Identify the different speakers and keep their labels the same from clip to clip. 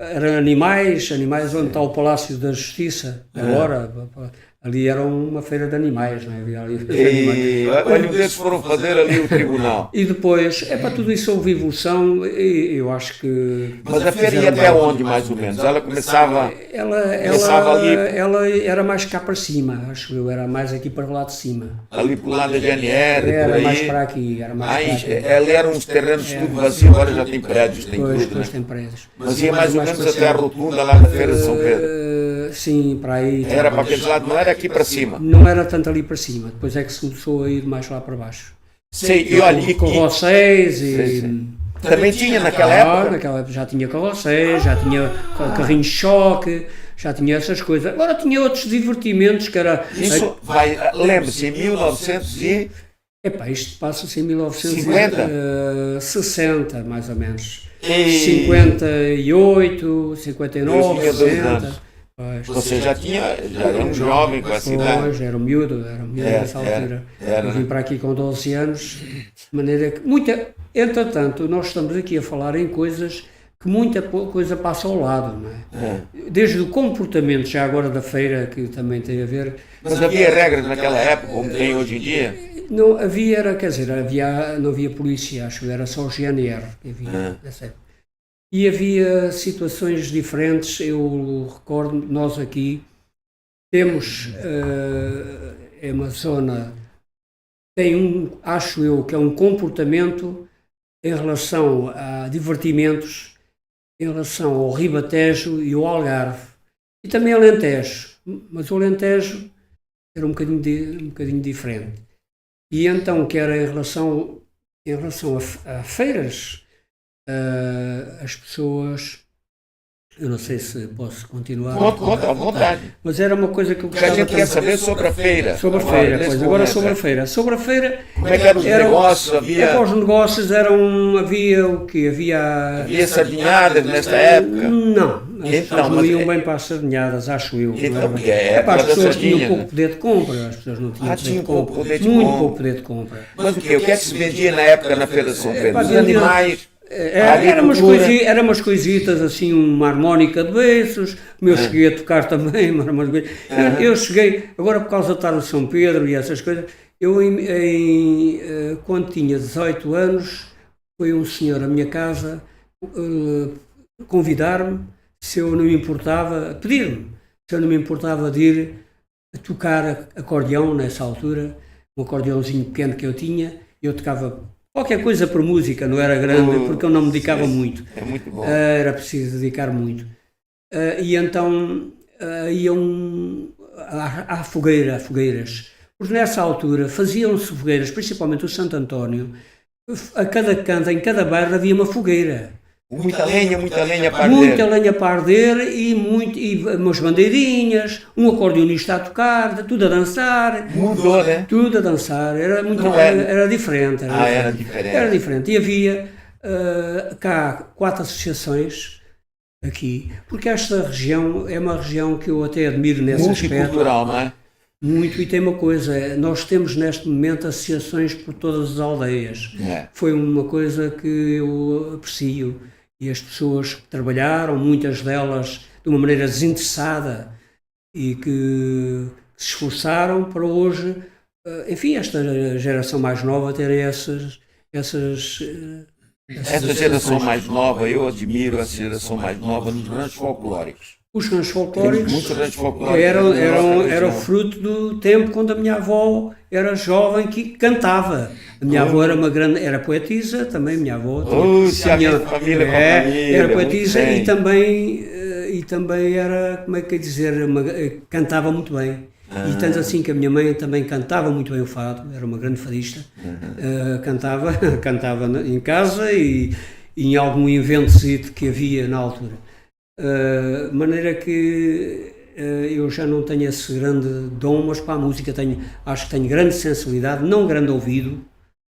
Speaker 1: eram animais onde está o Palácio da Justiça, agora, ali era uma feira de animais, não é? Havia ali
Speaker 2: E olha, eles foram fazer ali o tribunal.
Speaker 1: E depois, para tudo isso houve evolução, e eu acho que...
Speaker 2: Mas a feira ia até onde, mais ou menos? Ela começava ali...
Speaker 1: Ela era mais cá para cima, acho eu, era mais aqui para lá de cima.
Speaker 2: Ali para o lado da GNR,
Speaker 1: Era
Speaker 2: por aí.
Speaker 1: mais para aqui, era mais para aqui.
Speaker 2: Ali eram uns terrenos tudo vazio, agora já tem prédios, tem
Speaker 1: Pois,
Speaker 2: tudo, né?
Speaker 1: tem prédios.
Speaker 2: Mas ia mais ou menos até a rotunda lá da Feira de São Pedro.
Speaker 1: Sim, para aí.
Speaker 2: Era para aquele lado, não era aqui para cima.
Speaker 1: Não era tanto ali para cima, depois é que se começou a ir mais lá para baixo.
Speaker 2: Sei, e olha...
Speaker 1: Carrosséis e...
Speaker 2: Também tinha naquela época?
Speaker 1: Naquela época já tinha carrosséis, já tinha carrinho de choque, já tinha essas coisas. Agora tinha outros divertimentos que era...
Speaker 2: Isso vai, lembre-se, em 1900 e...
Speaker 1: isto passa-se em 1960, mais ou menos.
Speaker 2: E...
Speaker 1: 58, 59,
Speaker 2: tinha
Speaker 1: 60.
Speaker 2: Anos. Você já era um jovem com essa idade.
Speaker 1: Pois, era um miúdo nessa altura. Eu vim para aqui com 12 anos, de maneira que entretanto, nós estamos aqui a falar em coisas que muita coisa passa ao lado, não é? Desde o comportamento, já agora da feira, que também tem a ver...
Speaker 2: Mas havia regras naquela época, como tem hoje em dia?
Speaker 1: Não havia, não havia polícia, acho que era só o GNR que havia nessa época. E havia situações diferentes, eu recordo, nós aqui temos, é uma zona, acho eu, que é um comportamento em relação a divertimentos, em relação ao Ribatejo e ao Algarve, e também Alentejo, mas o Alentejo era um bocadinho diferente. E então, que era em relação a feiras, as pessoas, eu não sei se posso continuar.
Speaker 2: Conta à vontade.
Speaker 1: Mas era uma coisa que eu gostava.
Speaker 2: A gente quer saber sobre a feira.
Speaker 1: Sobre a feira, pois. Agora sobre a feira. Sobre a feira.
Speaker 2: Como é que eram os negócios?
Speaker 1: Os negócios havia o quê?
Speaker 2: Havia sardinhadas nesta época?
Speaker 1: Não. Não iam bem para as sardinhadas, acho eu.
Speaker 2: Então, porque é
Speaker 1: as pessoas tinham pouco poder de compra, as pessoas não tinham
Speaker 2: pouco poder de compra.
Speaker 1: Muito pouco poder de compra.
Speaker 2: Mas o quê? O que é que se vendia na época na Feira de São Pedro? Os animais?
Speaker 1: Eram umas coisitas assim, uma harmónica de beiços, eu cheguei a tocar também, uma harmónica de beiços. Eu cheguei, agora por causa de estar no São Pedro e essas coisas, eu quando tinha 18 anos, foi um senhor à minha casa convidar-me, se eu não me importava, pedir-me, se eu não me importava de ir a tocar acordeão nessa altura, um acordeãozinho pequeno que eu tinha, eu tocava qualquer coisa por música, não era grande, porque eu não me dedicava muito.
Speaker 2: É muito bom.
Speaker 1: Era preciso dedicar muito. E então iam à fogueiras. Porque nessa altura faziam-se fogueiras, principalmente o Santo António. A cada canto, em cada bairro havia uma fogueira.
Speaker 2: Muita lenha para arder.
Speaker 1: Muita lenha para arder e umas bandeirinhas, um acordeonista a tocar, tudo a dançar.
Speaker 2: Mudou, né?
Speaker 1: Tudo a dançar, era diferente.
Speaker 2: Era diferente.
Speaker 1: Era diferente. E havia cá 4 associações aqui, porque esta região é uma região que eu até admiro nesse aspecto.
Speaker 2: Multicultural, não é?
Speaker 1: Muito, e tem uma coisa, nós temos neste momento associações por todas as aldeias. Foi uma coisa que eu aprecio. E as pessoas que trabalharam, muitas delas de uma maneira desinteressada e que se esforçaram para hoje, enfim, esta geração mais nova ter essas
Speaker 2: essa geração mais nova, eu admiro essa geração mais nova nos ranchos folclóricos.
Speaker 1: Os ranchos folclóricos
Speaker 2: eram
Speaker 1: era fruto do tempo quando a minha avó era jovem que cantava. A minha avó era poetisa, também a minha avó.
Speaker 2: Família
Speaker 1: era poetisa e também era, como é que é dizer, cantava muito bem. E tanto assim que a minha mãe também cantava muito bem o fado, era uma grande fadista. Cantava em casa e em algum evento que havia na altura. De maneira que eu já não tenho esse grande dom, mas para a música acho que tenho grande sensibilidade, não grande ouvido,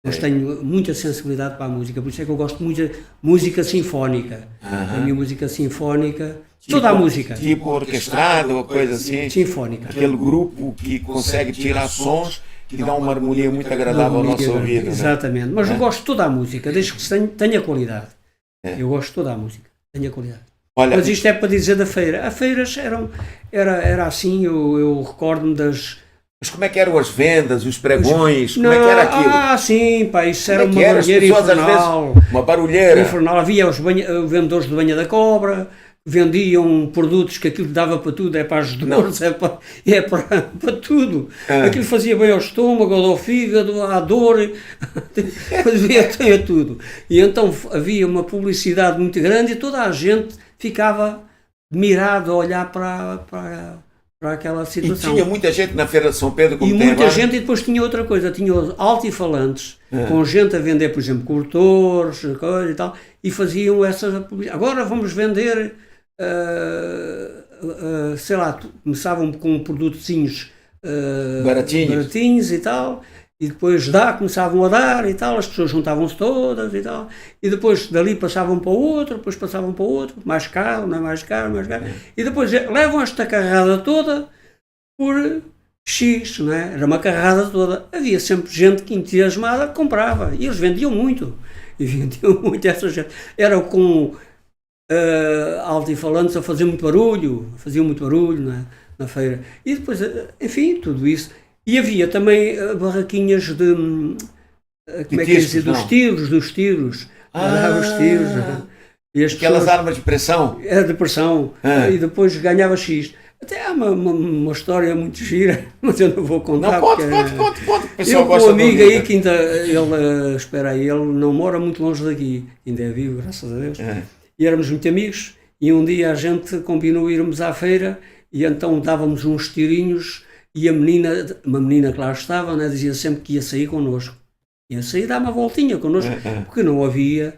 Speaker 1: mas tenho muita sensibilidade para a música, por isso é que eu gosto muito de música sinfónica. A minha música sinfónica, toda a música.
Speaker 2: Tipo orquestrado ou coisa assim?
Speaker 1: Sinfónica.
Speaker 2: Aquele grupo que consegue tirar sons que dá uma harmonia muito agradável ao nosso ouvido.
Speaker 1: Exatamente, mas eu gosto de toda a música, desde que tenha qualidade. Eu gosto de toda a música, tenha qualidade.
Speaker 2: Olha,
Speaker 1: Mas isto é para dizer da feira. As feiras era assim, eu recordo-me das...
Speaker 2: mas como é que eram as vendas, os pregões, como é que era aquilo?
Speaker 1: Sim, pá, isso
Speaker 2: Como
Speaker 1: era
Speaker 2: é que
Speaker 1: uma
Speaker 2: era? As
Speaker 1: barulheira
Speaker 2: pessoas, às
Speaker 1: infernal.
Speaker 2: vezes, uma barulheira.
Speaker 1: Infernal. Havia os vendedores de banha da cobra, vendiam produtos que aquilo dava para tudo, é para as dores, para tudo. Aquilo fazia bem ao estômago, ao fígado, à dor, fazia tudo. E então havia uma publicidade muito grande e toda a gente ficava mirado a olhar para aquela
Speaker 2: E
Speaker 1: situação.
Speaker 2: tinha muita gente na Feira de São Pedro, como
Speaker 1: E
Speaker 2: tem
Speaker 1: muita
Speaker 2: agora?
Speaker 1: gente, e depois tinha outra coisa, tinha os altifalantes, com gente a vender, por exemplo, corretores, coisa e tal, e faziam essa publicidade. Agora vamos vender, sei lá, começavam com produtozinhos baratinhos e tal, e depois começavam a dar e tal, as pessoas juntavam-se todas e tal, e depois dali passavam para o outro, depois passavam para o outro, mais caro, não é mais caro, e depois levam esta carrada toda por X, não é? Era uma carrada toda. Havia sempre gente que entusiasmada comprava, e eles vendiam muito, essa gente. Era com altifalantes a fazer muito barulho, faziam muito barulho, não é? Na feira. E depois, enfim, tudo isso. E havia também barraquinhas de, como é que é dizer, dos tiros. Os tiros. E as
Speaker 2: Aquelas
Speaker 1: pessoas,
Speaker 2: armas de pressão.
Speaker 1: era de pressão, e depois ganhava X. Até há uma história muito gira, mas eu não vou contar.
Speaker 2: Não, conte, o pessoal
Speaker 1: Eu com
Speaker 2: gosta
Speaker 1: um
Speaker 2: de
Speaker 1: amigo
Speaker 2: ouvir.
Speaker 1: aí que ainda, ele, espera aí, ele não mora muito longe daqui, ainda é vivo, graças a Deus. E éramos muito amigos, e um dia a gente combinou irmos à feira, e então dávamos uns tirinhos, e uma menina que lá estava, né, dizia sempre que ia sair connosco. Ia sair, dar uma voltinha connosco, porque não havia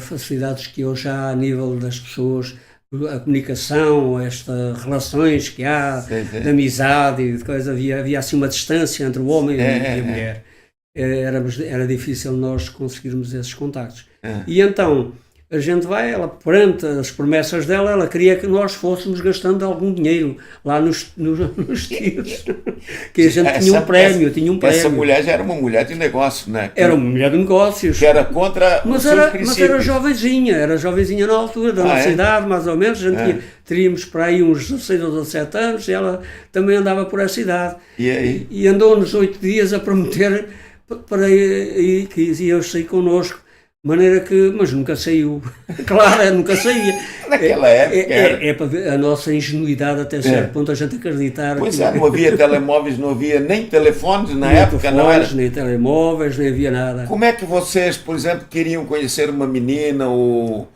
Speaker 1: facilidades que hoje há a nível das pessoas, a comunicação, estas relações que há, de amizade e de coisa, havia assim uma distância entre o homem e a mulher. Era difícil nós conseguirmos esses contactos. E então a gente vai, ela, perante as promessas dela, ela queria que nós fôssemos gastando algum dinheiro lá nos tiros. Que a gente tinha um prémio.
Speaker 2: Essa mulher já era uma mulher de negócio, né?
Speaker 1: Era uma mulher de negócios.
Speaker 2: Que era contra os seus princípios.
Speaker 1: Mas era jovenzinha na altura, da nossa idade, mais ou menos. A gente teríamos para aí uns 16 ou 17 anos, e ela também andava por essa idade.
Speaker 2: E aí?
Speaker 1: E andou-nos 8 dias a prometer para ir, que ia sair connosco. Maneira que, mas nunca saiu. Claro, nunca saía.
Speaker 2: Naquela época.
Speaker 1: É para ver a nossa ingenuidade até certo ponto, a gente acreditar.
Speaker 2: Pois não havia telemóveis, não havia nem telefones na época, não era?
Speaker 1: Nem telemóveis, nem havia nada.
Speaker 2: Como é que vocês, por exemplo, queriam conhecer uma menina ou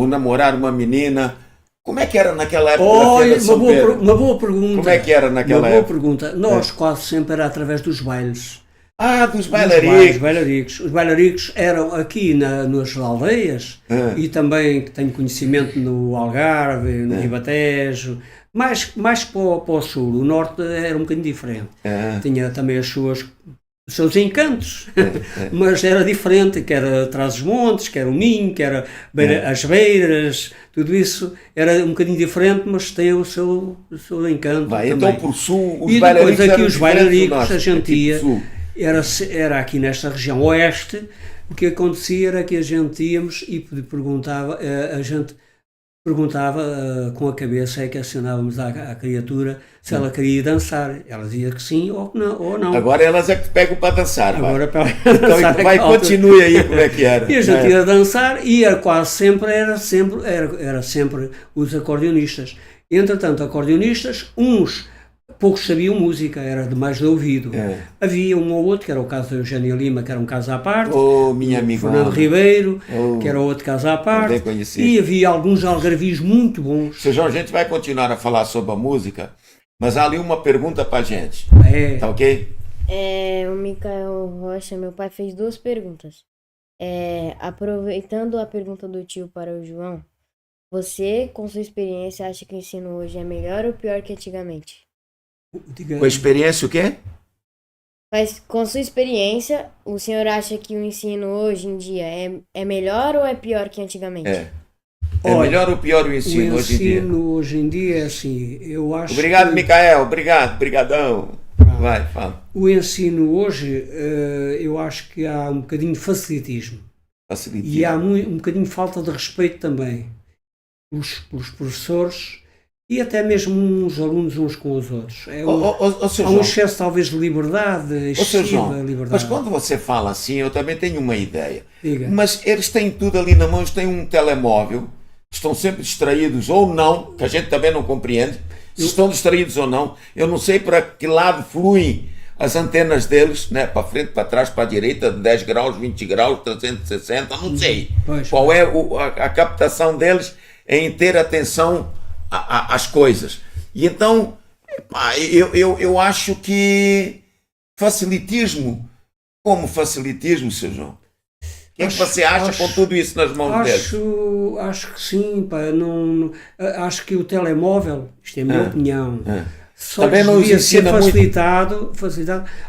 Speaker 2: namorar uma menina? Como é que era naquela época da Feira de São Pedro?
Speaker 1: Uma boa pergunta.
Speaker 2: Como é que era naquela época?
Speaker 1: Uma boa pergunta. Nós quase sempre era através dos bailes.
Speaker 2: Dos bailaricos.
Speaker 1: Os bailaricos eram aqui nas aldeias e também tenho conhecimento no Algarve, no Ribatejo, mais para o sul. O norte era um bocadinho diferente. Tinha também os seus encantos, mas era diferente, que era Trás-os-Montes, que era o Minho, que era as Beiras, tudo isso era um bocadinho diferente, mas tem o seu encanto.
Speaker 2: Então por sul, os
Speaker 1: e
Speaker 2: bailaricos
Speaker 1: depois aqui
Speaker 2: eram
Speaker 1: os bailaricos, a gente
Speaker 2: aqui
Speaker 1: ia... Era aqui nesta região oeste, o que acontecia era que a gente íamos e a gente perguntava com a cabeça, é que acionávamos à criatura se ela queria dançar. Ela dizia que sim ou não.
Speaker 2: Agora elas é que te pegam para dançar.
Speaker 1: Agora para
Speaker 2: dançar. Então continue aí como é que era.
Speaker 1: E a gente ia dançar e quase sempre era sempre os acordeonistas. Entretanto, acordeonistas, poucos sabiam música, era de mais de ouvido. Havia um ou outro, que era o caso da Eugénia Lima, que era um caso à parte.
Speaker 2: Minha amiga.
Speaker 1: Fernando Ribeiro, que era outro caso à parte. E havia alguns algarvios muito bons.
Speaker 2: Sr. João, a gente vai continuar a falar sobre a música, mas há ali uma pergunta para a gente. Tá ok?
Speaker 3: O Micael Rocha, meu pai, fez 2 perguntas. Aproveitando a pergunta do tio para o João, você, com sua experiência, acha que o ensino hoje é melhor ou pior que antigamente?
Speaker 2: Com a experiência o quê?
Speaker 3: Mas com sua experiência, o senhor acha que o ensino hoje em dia é melhor ou é pior que antigamente?
Speaker 2: Melhor ou pior o ensino hoje em dia?
Speaker 1: O ensino hoje em dia é assim, eu acho.
Speaker 2: Obrigado, Micael. Brigadão. Vai, fala.
Speaker 1: O ensino hoje, eu acho que há um bocadinho de facilitismo. E há um bocadinho de falta de respeito também. pelos professores e até mesmo uns alunos uns com os outros. Há
Speaker 2: João,
Speaker 1: excesso talvez de liberdade, excessiva
Speaker 2: João,
Speaker 1: liberdade.
Speaker 2: mas quando você fala assim, eu também tenho uma ideia.
Speaker 1: Diga.
Speaker 2: Mas eles têm tudo ali na mão, eles têm um telemóvel, estão sempre distraídos ou não, que a gente também não compreende, se estão distraídos ou não. Eu não sei para que lado fluem as antenas deles, né? Para frente, para trás, para a direita, 10 graus, 20 graus, 360, não sei. Qual é a captação deles em ter atenção às coisas. E então, eu acho que facilitismo, como facilitismo, Sr. João? O que é que você acha com tudo isso nas mãos deles?
Speaker 1: Acho que sim, pá, acho que o telemóvel, isto é a minha opinião, só
Speaker 2: também não
Speaker 1: devia ser
Speaker 2: facilitado.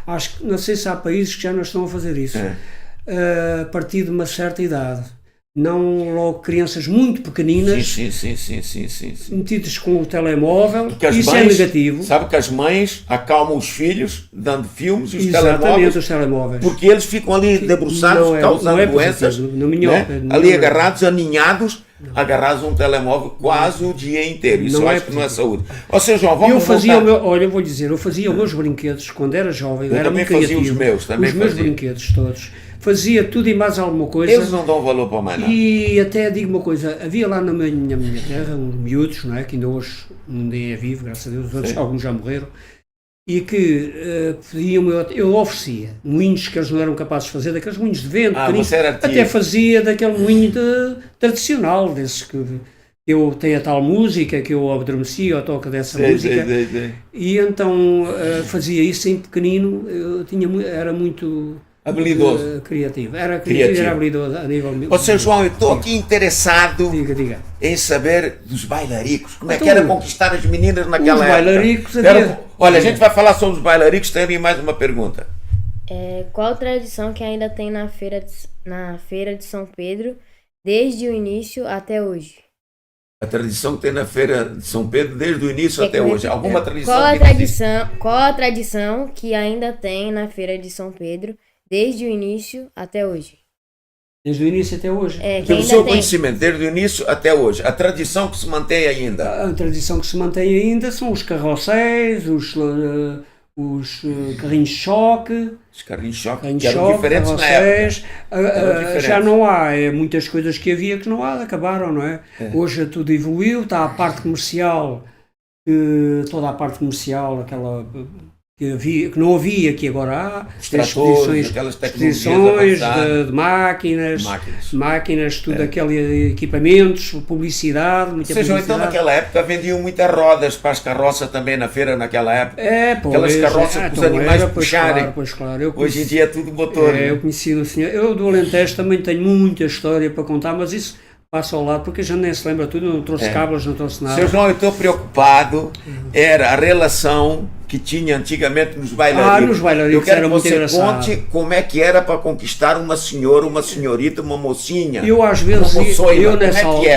Speaker 1: Acho que não sei se há países que já não estão a fazer isso, a partir de uma certa idade. Não logo crianças muito pequeninas,
Speaker 2: sim.
Speaker 1: metidas com o telemóvel, isso
Speaker 2: mães,
Speaker 1: é negativo.
Speaker 2: Sabe que as mães acalmam os filhos dando filmes e os
Speaker 1: telemóveis,
Speaker 2: porque eles ficam ali debruçados, causando doenças, ali agarrados, aninhados, agarrados a um telemóvel quase o dia inteiro. Isso eu acho que não é saúde. Ou seja, João, vamos
Speaker 1: eu vou dizer, eu fazia os meus brinquedos quando era jovem, eu era
Speaker 2: também
Speaker 1: muito criativo.
Speaker 2: Fazia os meus
Speaker 1: brinquedos todos. Fazia tudo e mais alguma coisa.
Speaker 2: Eles não dão valor para mais nada.
Speaker 1: E até digo uma coisa, havia lá na minha terra uns miúdos, não é? Que ainda hoje ninguém é vivo, graças a Deus, os outros, alguns já morreram, e que pediam, eu oferecia moinhos que eles não eram capazes de fazer, daqueles moinhos de vento, até fazia daquele moinho tradicional, desses que eu tenho a tal música, que eu adormecia ou toco dessa música, e então fazia isso em pequenino, era muito...
Speaker 2: habilidoso.
Speaker 1: Criativo. Era criativo, era habilidoso a nível...
Speaker 2: Ô, Sr. João, eu estou aqui interessado
Speaker 1: diga.
Speaker 2: em saber dos bailaricos. Como é que era conquistar as meninas naquela época?
Speaker 1: Bailaricos
Speaker 2: olha, a gente vai falar sobre os bailaricos, tem ali mais uma pergunta.
Speaker 3: Qual tradição que ainda tem na feira de São Pedro, desde o início até hoje?
Speaker 2: A tradição que tem na feira de São Pedro desde o início até hoje. Alguma tradição?
Speaker 3: Qual a tradição que ainda tem na feira de São Pedro, desde o início até hoje?
Speaker 1: Desde o início até hoje?
Speaker 2: Pelo seu conhecimento, desde o início até hoje. A tradição que se mantém ainda?
Speaker 1: A tradição que se mantém ainda são os carrosséis, os carrinhos de choque.
Speaker 2: Os carrinhos de choque, que eram diferentes na época.
Speaker 1: Já não há muitas coisas que havia que não há, acabaram, não é? Hoje tudo evoluiu, está a parte comercial, toda a parte comercial, aquela... que não havia, que agora há, exposições de máquinas, tudo aquele equipamentos, publicidade, muita publicidade.
Speaker 2: Então naquela época vendiam muitas rodas para as carroças também na feira naquela época. Aquelas carroças para os animais puxarem.
Speaker 1: Claro.
Speaker 2: Hoje em dia é tudo motor.
Speaker 1: Eu conheci o senhor, eu do Alentejo também tenho muita história para contar, mas isso passa ao lado, porque a gente nem se lembra tudo, não trouxe cabos, não trouxe nada.
Speaker 2: Sr. João, eu estou preocupado, era a relação que tinha antigamente nos bailaricos.
Speaker 1: Nos bailaricos era muito engraçado.
Speaker 2: Eu quero que você conte como é que era para conquistar uma senhora, uma senhorita, uma mocinha.
Speaker 1: Eu às vezes,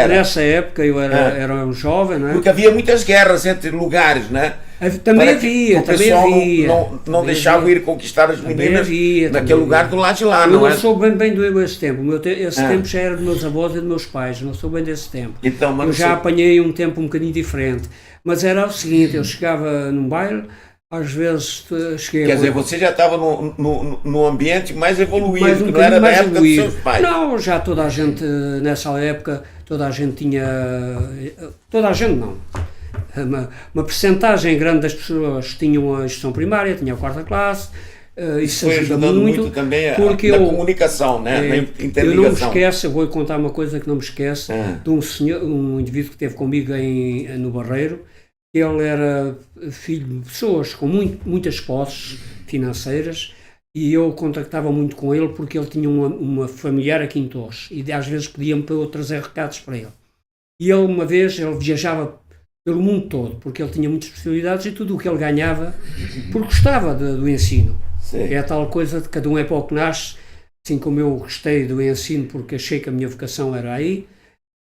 Speaker 2: nessa
Speaker 1: época, eu era um jovem, não é?
Speaker 2: Porque havia muitas guerras entre lugares, né?
Speaker 1: Também havia.
Speaker 2: O pessoal não deixava ir conquistar as meninas naquele lugar do lado de lá, não é?
Speaker 1: Eu não sou bem desse tempo. Esse tempo já era dos meus avós e dos meus pais. Não sou bem desse tempo.
Speaker 2: Então,
Speaker 1: eu já apanhei um tempo um bocadinho diferente. Mas era o seguinte, eu chegava num baile, às vezes cheguei...
Speaker 2: Quer dizer, você já estava no ambiente mais evoluído, não era da época dos seus pais.
Speaker 1: Não, já toda a gente, nessa época, toda a gente tinha... Toda a gente não. Uma percentagem grande das pessoas tinham a instrução primária, tinham a quarta classe. Isso
Speaker 2: foi ajudando muito também na comunicação, né? Na interligação.
Speaker 1: Eu não me esqueço, eu vou contar uma coisa que não me esqueço, de um indivíduo que esteve comigo no Barreiro. Ele era filho de pessoas com muitas posses financeiras e eu contactava muito com ele porque ele tinha uma familiar aqui em Torres e às vezes pedia-me para eu trazer recados para ele. E ele, uma vez, ele viajava pelo mundo todo, porque ele tinha muitas possibilidades e tudo o que ele ganhava, porque gostava do ensino. Sim. É a tal coisa de cada um é para o que nasce, assim como eu gostei do ensino porque achei que a minha vocação era aí,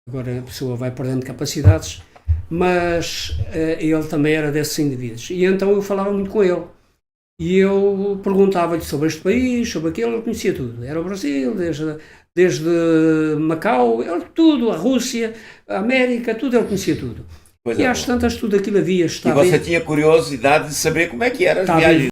Speaker 1: agora a pessoa vai perdendo capacidades, mas ele também era desses indivíduos. E então eu falava muito com ele. E eu perguntava-lhe sobre este país, sobre aquele, ele conhecia tudo. Era o Brasil, desde desde Macau, ele, tudo, a Rússia, a América, tudo, ele conhecia tudo.
Speaker 2: Pois
Speaker 1: E
Speaker 2: é,
Speaker 1: às tantas tudo aquilo havia,
Speaker 2: e
Speaker 1: estava
Speaker 2: você tinha curiosidade de saber como é que eram as
Speaker 1: Estava
Speaker 2: viagens.